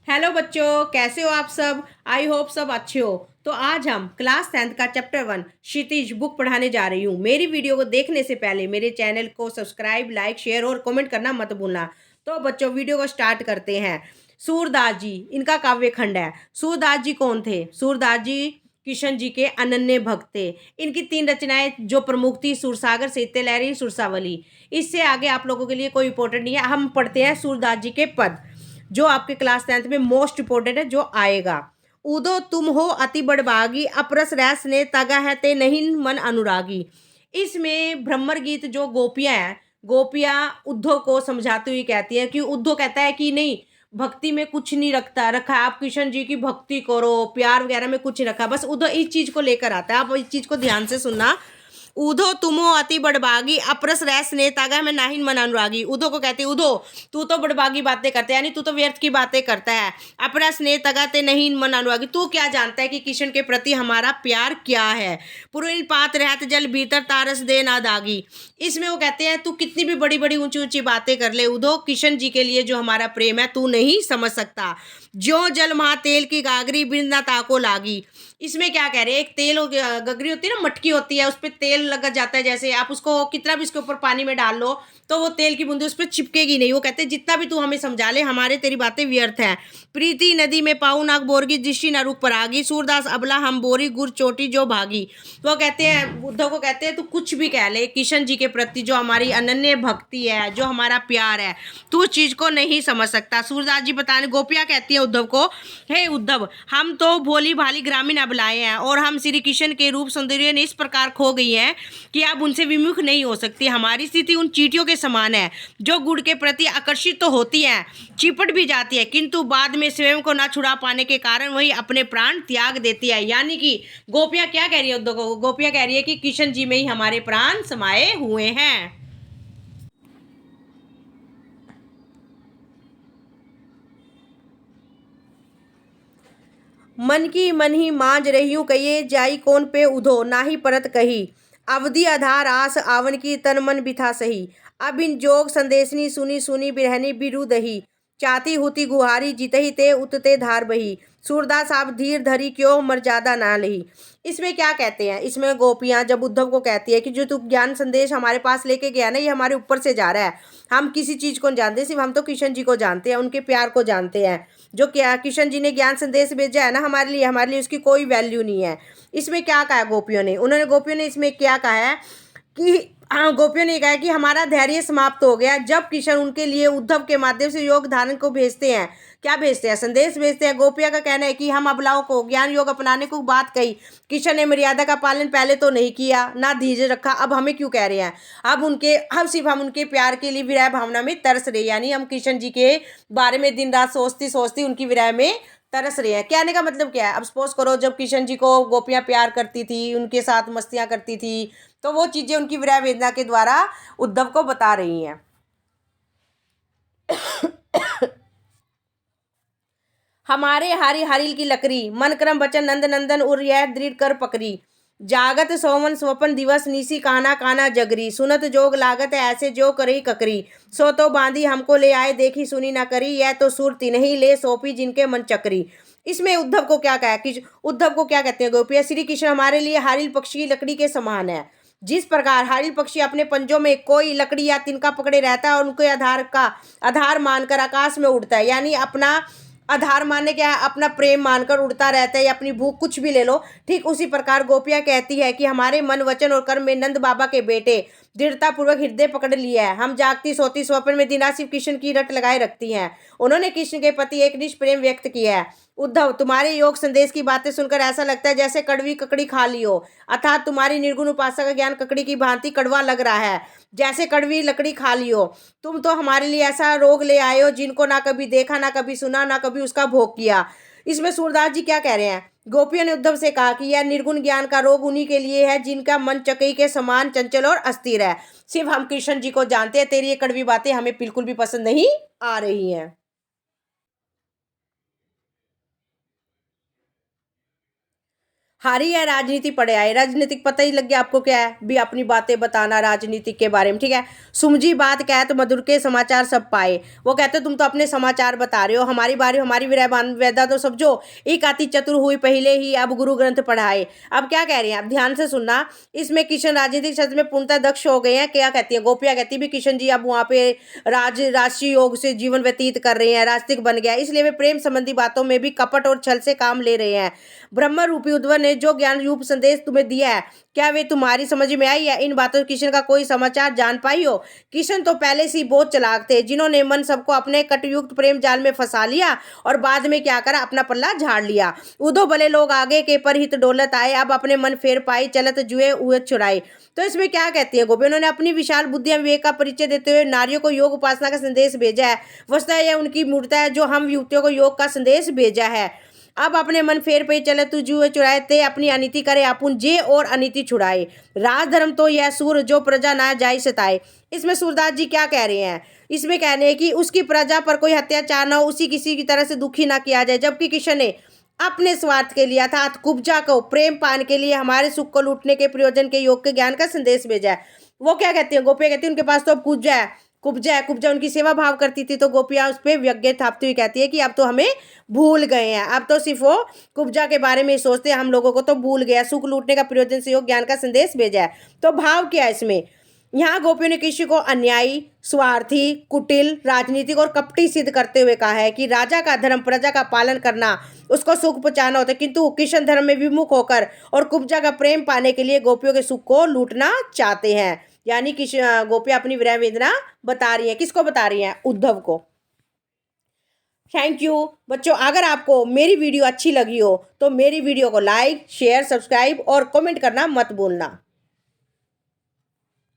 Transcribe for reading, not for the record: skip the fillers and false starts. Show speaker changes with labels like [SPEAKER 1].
[SPEAKER 1] Hello बच्चों, कैसे हो आप सब। आई होप सब अच्छे हो। तो आज हम क्लास 10th का चैप्टर 1 क्षितिज बुक पढ़ाने जा रही हूँ। मेरी वीडियो को देखने से पहले मेरे चैनल को सब्सक्राइब, लाइक, शेयर और कमेंट करना मत भूलना। तो बच्चों, वीडियो को स्टार्ट करते हैं। सूरदास जी, इनका काव्य खंड है। सूरदास जी कौन थे? सूरदास जी किशन जी के अनन्य भक्त थे। इनकी 3 रचनाएं जो प्रमुख थी, सुरसागर, सत्य लहरी, सुरसावली। इससे आगे आप लोगों के लिए कोई इंपॉर्टेंट नहीं है। हम पढ़ते हैं सूरदास जी के पद, जो आपके क्लास 10th में मोस्ट इंपोर्टेंट है, जो आएगा। उदो तुम हो अति बड़भागी, अपरस रैस ने तगा है ते नहीं मन अनुरागी। इसमें भ्रमर गीत जो गोपियां हैं, गोपियां उद्धव को समझाती हुई कहती है कि उद्धव कहता है कि नहीं, भक्ति में कुछ नहीं रखा, आप कृष्ण जी की भक्ति करो, प्यार वगैरह में कुछ नहीं रखा। बस उद्धव इस चीज को लेकर आता है। आप इस चीज को ध्यान से सुनना। उधो तुमो अति बड़भागी, अपरस रैस ने तागा में नाहिन मन अनुरागी। उधो को कहते उधो, तू तो बड़भागी बातें करता है, यानी तू तो व्यर्थ की बातें करता है। अपरस ने तगा ते नहीं मन अनुरागी, तू क्या जानता है कि किशन के प्रति हमारा प्यार क्या है। पुरुल पात रहत जल भीतर तारस दे ना दागी। इसमें वो कहते हैं तू कितनी भी बड़ी बड़ी ऊंची ऊंची बातें कर ले, उधो किशन जी के लिए जो हमारा प्रेम है तू नहीं समझ सकता। ज्यो जल महा तेल की गागरी बिना ताको लागी। इसमें क्या कह रहे हैं, एक तेल गगरी होती है ना, मटकी होती है, उस पर तेल लग जाता है। जैसे आप उसको कितना भी उसके ऊपर पानी में डाल लो तो वो तेल की बूंदी उस पर चिपकेगी नहीं। वो कहते हैं जितना भी तू हमें समझा ले, हमारे तेरी बातें व्यर्थ है। प्रीति नदी में पाऊ नाग बोरगी, दृष्टि न रुक परागी, सूरदास अबला हम बोरी गुर चोटी जो भागी। वो कहते हैं, बुद्धों को कहते हैं तू कुछ भी कह ले, किशन जी के प्रति जो हमारी अनन्य भक्ति है, जो हमारा प्यार है, तू उस चीज को नहीं समझ सकता। सूरदास जी बताने, गोपियां कहती है उद्धव को, हे उद्धव, हम तो भोली भाली ग्रामीण अबलाएं हैं और हम श्री कृष्ण के रूप सौंदर्य ने इस प्रकार खो गई हैं कि आप उनसे विमुख नहीं हो सकती। हमारी स्थिति उन चींटियों के समान है जो गुड़ के प्रति आकर्षित तो होती हैं, चिपट भी जाती है, किंतु बाद में स्वयं को ना छुड़ा पाने के कारण वही अपने प्राण त्याग देती है। यानी कि गोपियां क्या कह रही है उद्धव को? गोपियां कह रही है कि कृष्ण जी में ही हमारे प्राण समाये हुए हैं। मन की मन ही मांझ रही हूँ, कहिए जाई कौन पे उधो, नाही परत कही। अवधि आधार आस आवन की, तन मन बिथा सही। अब इन जोग संदेशनी, सुनी सुनी बिरहनी बिरु दही। चाती हुती गुहारी, जितही ते उतते धार बही। सूरदास आप धीर धरी, क्यों मर्यादा ना लही। इसमें क्या कहते हैं, इसमें गोपियां जब उद्धव को कहती है कि जो तू ज्ञान संदेश हमारे पास लेके गया ना, ये हमारे ऊपर से जा रहा है। हम किसी चीज को नहीं जानते, सिर्फ हम तो कृष्ण जी को जानते हैं, उनके प्यार को जानते हैं। जो क्या कृष्ण जी ने ज्ञान संदेश भेजा है ना हमारे लिए उसकी कोई वैल्यू नहीं है। इसमें क्या कहा गोपियों ने, गोपियों ने इसमें क्या कहा है कि हाँ, गोपियों ने कहा है कि हमारा धैर्य समाप्त हो गया जब कृष्ण उनके लिए उद्धव के माध्यम से योग धारण को भेजते हैं। क्या भेजते हैं? संदेश भेजते हैं। गोपिया का कहना है कि हम अबलाओं को ज्ञान योग अपनाने को बात कही, कृष्ण ने मर्यादा का पालन पहले तो नहीं किया, ना धीरज रखा, अब हमें क्यों कह रहे हैं? अब सिर्फ हम उनके प्यार के लिए विरह भावना में तरस रहे, यानी हम कृष्ण जी के बारे में दिन रात सोचती सोचती उनकी विरह में तरस रहे हैं। कहने का मतलब क्या है? अब सपोज करो, जब कृष्ण जी को गोपियां प्यार करती थी, उनके साथ मस्तियां करती थी, तो वो चीजें उनकी विरह वेदना के द्वारा उद्धव को बता रही हैं। हमारे हारी हारिल की लकड़ी, मन क्रम बचन नंद नंदन उर यह दृढ़ कर पकड़ी। जागत सोमन स्वपन दिवस, निसी काना काना जगरी। सुनत जोग लागत ऐसे जो करी ककरी। सो तो बांधी हमको ले आए, देखी सुनी ना करी, यह तो सुरती नहीं ले सौंपी जिनके मन चक्री। इसमें उद्धव को क्या कहा कि उद्धव को क्या कहते हैं गोपिया, श्री कृष्ण हमारे लिए हारिल पक्षी की लकड़ी के समान है। जिस प्रकार हारिल पक्षी अपने पंजों में कोई लकड़ी या तिनका पकड़े रहता है और उनके आधार मानकर आकाश में उड़ता है, यानी अपना आधार मानने क्या है, अपना प्रेम मानकर उड़ता रहता है, या अपनी भूख कुछ भी ले लो। ठीक उसी प्रकार गोपियां कहती है कि हमारे मन वचन और कर्म में नंद बाबा के बेटे दृढ़ता पूर्वक हृदय पकड़ लिया है। हम जागती सोती स्वप्न में दिन रात सिर्फ कृष्ण की रट लगाए रखती हैं। उन्होंने कृष्ण के प्रति एक निष्ठ प्रेम व्यक्त किया है। उद्धव, तुम्हारे योग संदेश की बातें सुनकर ऐसा लगता है जैसे कड़वी ककड़ी खा ली हो, अर्थात तुम्हारी निर्गुण उपासना का ज्ञान ककड़ी की भांति कड़वा लग रहा है, जैसे कड़वी लकड़ी खा ली हो। तुम तो हमारे लिए ऐसा रोग ले आए हो जिनको ना कभी देखा, ना कभी सुना, ना कभी उसका भोग किया। इसमें सूरदास जी क्या कह रहे हैं? गोपियों ने उद्धव से कहा कि यह निर्गुण ज्ञान का रोग उन्हीं के लिए है जिनका मन चकई के समान चंचल और अस्थिर है। सिर्फ हम कृष्ण जी को जानते हैं, तेरी ये कड़वी बातें हमें बिल्कुल भी पसंद नहीं आ रही हैं। हारी है राजनीति पढ़े आए, राजनीतिक पता ही लग गया आपको क्या है, भी अपनी बातें बताना राजनीतिक के बारे में, ठीक है। सुमझी बात कहे तो मधुर के समाचार सब पाए। वो कहते तुम तो अपने समाचार बता रहे हो, हमारी बारी हमारी वेदा तो समझो। एक आती चतुर हुई पहले ही, अब गुरु ग्रंथ पढ़ाए। अब क्या कह रही हैं, अब ध्यान से सुनना। इसमें किशन राजनीतिक क्षेत्र में पूर्णतः दक्ष हो गए हैं। क्या कहती है गोपियां, कहती भी किशन जी अब वहाँ पे राष्ट्रीय योग से जीवन व्यतीत कर रहे हैं, राजनीतिक बन गया, इसलिए वे प्रेम संबंधी बातों में भी कपट और छल से काम ले रहे हैं। ब्रह्म रूपी उद्भव ने जो ज्ञान रूप संदेश तुम्हें दिया है, क्या वे तुम्हारी समझ में आई है? इन बातों किशन का कोई समाचार जान पाई हो? किशन तो पहले से ही बहुत चालाक थे, जिन्होंने मन सबको अपने कटयुक्त प्रेम जाल में फंसा लिया और बाद में क्या करा, अपना पल्ला झाड़ लिया। उदो भले लोग आगे के पर हित डोलत आए, अब अपने मन फेर पाई, चलत जुए हुए छुड़ाए। तो इसमें क्या कहती है गोपी, उन्होंने अपनी विशाल बुद्धि विवेक का परिचय देते हुए नारियों को योग उपासना का संदेश भेजा है। वस्तुतः यह उनकी मूर्ता है जो हम युवतियों को योग का संदेश भेजा है। अब अपने मन फेर पे चले तू जुए चुराए, ते अपनी अनिति करे अपुन जे और अनिति छुड़ाए। राज धर्म तो यह सूर जो प्रजा ना जाय सताए। इसमें सूरदास जी क्या कह रहे हैं, इसमें कह रहे हैं कि उसकी प्रजा पर कोई अत्याचार ना हो, उसी किसी की तरह से दुखी ना किया जाए। जबकि किशन ने अपने स्वार्थ के लिए अर्थात कुब्जा को प्रेम पाने के लिए हमारे सुख को लूटने के प्रयोजन के योग के ज्ञान का संदेश भेजा है। वो क्या कहती है गोपियां, कहती है उनके पास तो अब कुब्जा है, कुब्जा उनकी सेवा भाव करती थी, तो गोपियां उस पर व्यज्ञ थापती हुई कहती है कि अब तो हमें भूल गए हैं, अब तो सिर्फ वो कुब्जा के बारे में ही सोचते हैं, हम लोगों को तो भूल गया, सुख लूटने का प्रयोजन से योग ज्ञान का संदेश भेजा है। तो भाव क्या है इसमें, यहाँ गोपियों ने किसी को अन्यायी, स्वार्थी, कुटिल, राजनीतिक और कपटी सिद्ध करते हुए कहा है कि राजा का धर्म प्रजा का पालन करना, उसको सुख पहुंचाना होता है, किंतु किशन धर्म में विमुख होकर और कुब्जा का प्रेम पाने के लिए गोपियों के सुख को लूटना चाहते हैं। यानी कि गोपियां अपनी विरह वेदना बता रही हैं, किसको बता रही हैं, उद्धव को। थैंक यू बच्चों, अगर आपको मेरी वीडियो अच्छी लगी हो तो मेरी वीडियो को लाइक शेयर सब्सक्राइब और कमेंट करना मत भूलना।